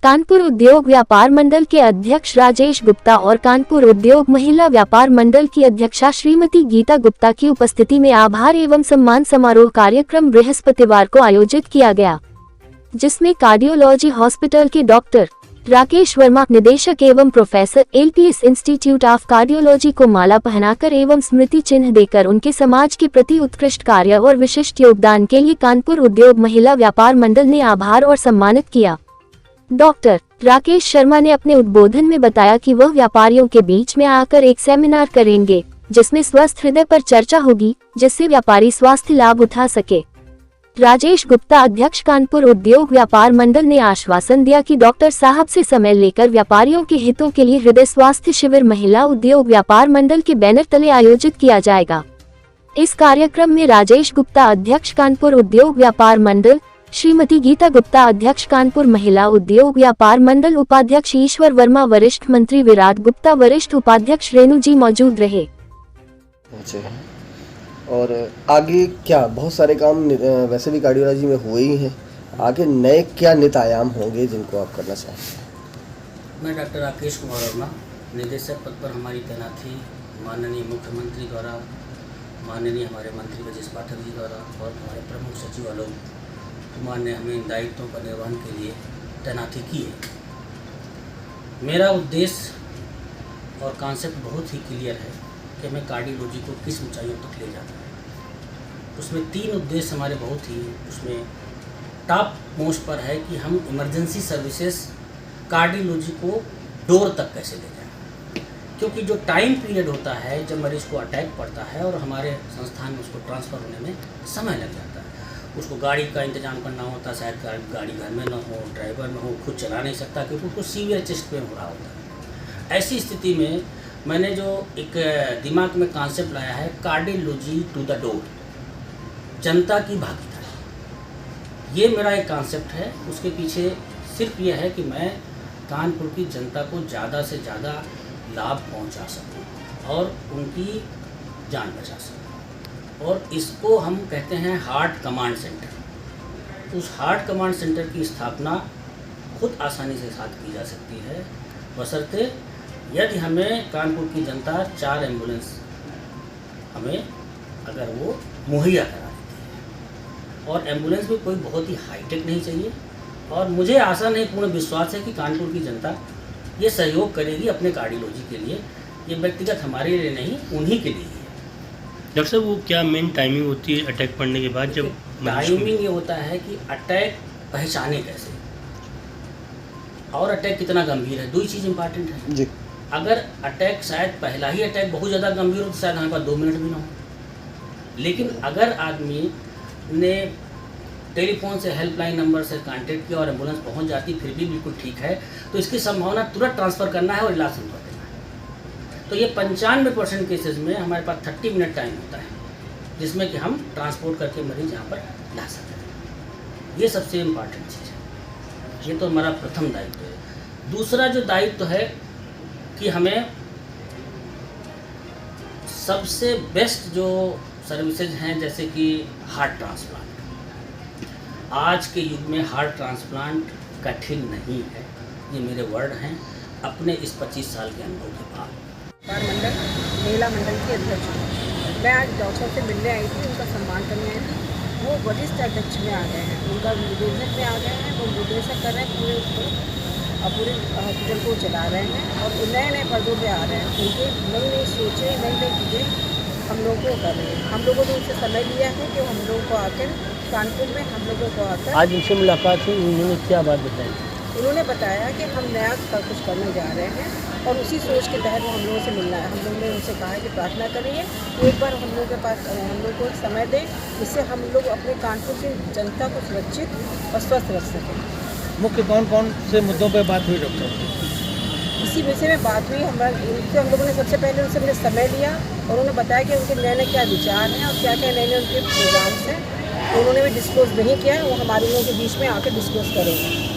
कानपुर उद्योग व्यापार मंडल के अध्यक्ष राजेश गुप्ता और कानपुर उद्योग महिला व्यापार मंडल की अध्यक्षा श्रीमती गीता गुप्ता की उपस्थिति में आभार एवं सम्मान समारोह कार्यक्रम बृहस्पतिवार को आयोजित किया गया, जिसमें कार्डियोलॉजी हॉस्पिटल के डॉक्टर राकेश वर्मा, निदेशक एवं professor LPS institute of cardiology को माला पहनाकर एवं स्मृति चिन्ह देकर उनके समाज के प्रति उत्कृष्ट कार्य और विशिष्ट योगदान के लिए कानपुर उद्योग महिला व्यापार मंडल ने आभार और सम्मानित किया। डॉक्टर राकेश शर्मा ने अपने उद्बोधन में बताया कि वह व्यापारियों के बीच में आकर एक सेमिनार करेंगे, जिसमें स्वस्थ हृदय पर चर्चा होगी, जिससे व्यापारी स्वास्थ्य लाभ उठा सके। राजेश गुप्ता, अध्यक्ष कानपुर उद्योग व्यापार मंडल, ने आश्वासन दिया कि डॉक्टर साहब से समय लेकर व्यापारियों के हितों के लिए हृदय स्वास्थ्य शिविर महिला उद्योग व्यापार मंडल के बैनर तले आयोजित किया जाएगा। इस कार्यक्रम में राजेश गुप्ता, अध्यक्ष कानपुर उद्योग व्यापार मंडल, श्रीमती गीता गुप्ता, अध्यक्ष कानपुर महिला उद्योग व्यापार मंडल, उपाध्यक्ष ईश्वर वर्मा, वरिष्ठ मंत्री विराट गुप्ता, वरिष्ठ उपाध्यक्ष रेणु जी मौजूद रहे। और आगे क्या बहुत सारे काम वैसे भी कार्डियोलॉजी में हुए ही हैं, आगे नए क्या नित आयाम होंगे जिनको आप करना चाहेंगे? मैं डॉक्टर राकेश कुमार वर्मा, निदेशक पद पर हमारी तैनाती माननीय मुख्यमंत्री द्वारा, माननीय हमारे मंत्री ब्रजेश पाठक जी द्वारा और हमारे प्रमुख सचिव आलोक कुमार ने हमें इन दायित्वों का निर्वहन के लिए तैनाती की है। मेरा उद्देश्य और कॉन्सेप्ट बहुत ही क्लियर है कि हमें कार्डियोलॉजी को किस ऊंचाइयों तक ले जाना है। उसमें 3 उद्देश्य हमारे बहुत ही उसमें टॉप मोस्ट पर है कि हम इमरजेंसी सर्विसेज कार्डियोलॉजी को डोर तक कैसे ले जाएं, क्योंकि जो टाइम पीरियड होता है जब मरीज को अटैक पड़ता है और हमारे संस्थान में उसको ट्रांसफ़र होने में समय लग जाता है, उसको गाड़ी का इंतजाम करना होता है, शायद गाड़ी घर में ना हो, ड्राइवर ना हो, खुद चला नहीं सकता क्योंकि उसको सीवियर चेस्ट पेन हो रहा होता है। ऐसी स्थिति में मैंने जो एक दिमाग में कॉन्सेप्ट लाया है, कार्डियोलॉजी टू द डोर, जनता की भागीदारी, ये मेरा एक कॉन्सेप्ट है। उसके पीछे सिर्फ ये है कि मैं कानपुर की जनता को ज़्यादा से ज़्यादा लाभ पहुंचा सकूं और उनकी जान बचा सकूं। और इसको हम कहते हैं हार्ट कमांड सेंटर। उस हार्ट कमांड सेंटर की स्थापना खुद आसानी से साथ की जा सकती है, बशर्ते यदि हमें कानपुर की जनता 4 एम्बुलेंस हमें अगर वो मुहैया करा देती है। और एम्बुलेंस भी कोई बहुत ही हाईटेक नहीं चाहिए, और मुझे आशा नहीं, पूर्ण विश्वास है कि कानपुर की जनता ये सहयोग करेगी अपने कार्डियोलॉजी के लिए। ये व्यक्तिगत हमारे लिए नहीं, उन्हीं के लिए है। डॉक्टर साहब, वो क्या मेन टाइमिंग होती है अटैक पड़ने के बाद? जब टाइमिंग ये होता है कि अटैक पहचाने कैसे और अटैक कितना गंभीर है, 2 चीज़ इंपॉर्टेंट है जी। अगर अटैक, शायद पहला ही अटैक बहुत ज़्यादा गंभीर हो तो शायद हमारे पास 2 मिनट भी ना हो, लेकिन अगर आदमी ने टेलीफोन से हेल्पलाइन नंबर से कांटेक्ट किया और एम्बुलेंस पहुंच जाती फिर भी बिल्कुल ठीक है, तो इसकी संभावना तुरंत ट्रांसफ़र करना है और इलाज शुरू कर देना है। तो ये 95% केसेस में हमारे पास 30 मिनट टाइम होता है, जिसमें कि हम ट्रांसपोर्ट करके मरीज यहाँ पर ला सकते हैं। ये सबसे इम्पॉर्टेंट चीज़ है। ये तो हमारा प्रथम दायित्व है। दूसरा जो दायित्व है कि हमें सबसे बेस्ट जो सर्विसेज हैं, जैसे कि हार्ट ट्रांसप्लांट। आज के युग में हार्ट ट्रांसप्लांट कठिन नहीं है, ये मेरे वर्ड हैं अपने इस 25 साल के अनुभव के बाद। मंडल महिला मंडल की अध्यक्ष हूँ। मैं आज डॉक्टर से मिलने आई थी, उनका सम्मान करने आई थी। वो वरिष्ठ अध्यक्ष में आ गए हैं, उनका निदेशक में आ गए हैं, वो निदेशक कर रहे हैं पूरे हॉस्पिटल को चला रहे हैं और नए नए पदों पे आ रहे हैं। उनके नई नई सोचें, नई नई चीज़ें हम लोगों को कर रहे हैं। हम लोगों ने उनसे समय लिया है कि हम लोगों को आकर कानपुर में हम लोगों को आकर आज उनसे मुलाकात हुई, उन्होंने क्या बात बताई? उन्होंने बताया कि हम नया कुछ करने जा रहे हैं और उसी सोच के तहत वो हम लोगों से मिलना है। हम लोगों ने उनसे कहा है कि प्रार्थना करिए एक बार हम लोगों के पास, हम लोग को समय दें, जिससे हम लोग अपने कानपुर की जनता को सुरक्षित और स्वस्थ रख सकें। मुख्य कौन कौन से मुद्दों पर बात हुई डॉक्टर? इसी विषय में बात हुई। उनसे हम लोगों ने सबसे पहले उनसे हमने समय लिया और उन्होंने बताया कि उनके नए नए क्या विचार हैं और क्या क्या नए नए उनके प्रोग्राम्स हैं। उन्होंने भी डिस्क्लोज नहीं किया है, वो हमारे लोगों के बीच में आकर डिस्क्लोज करेंगे।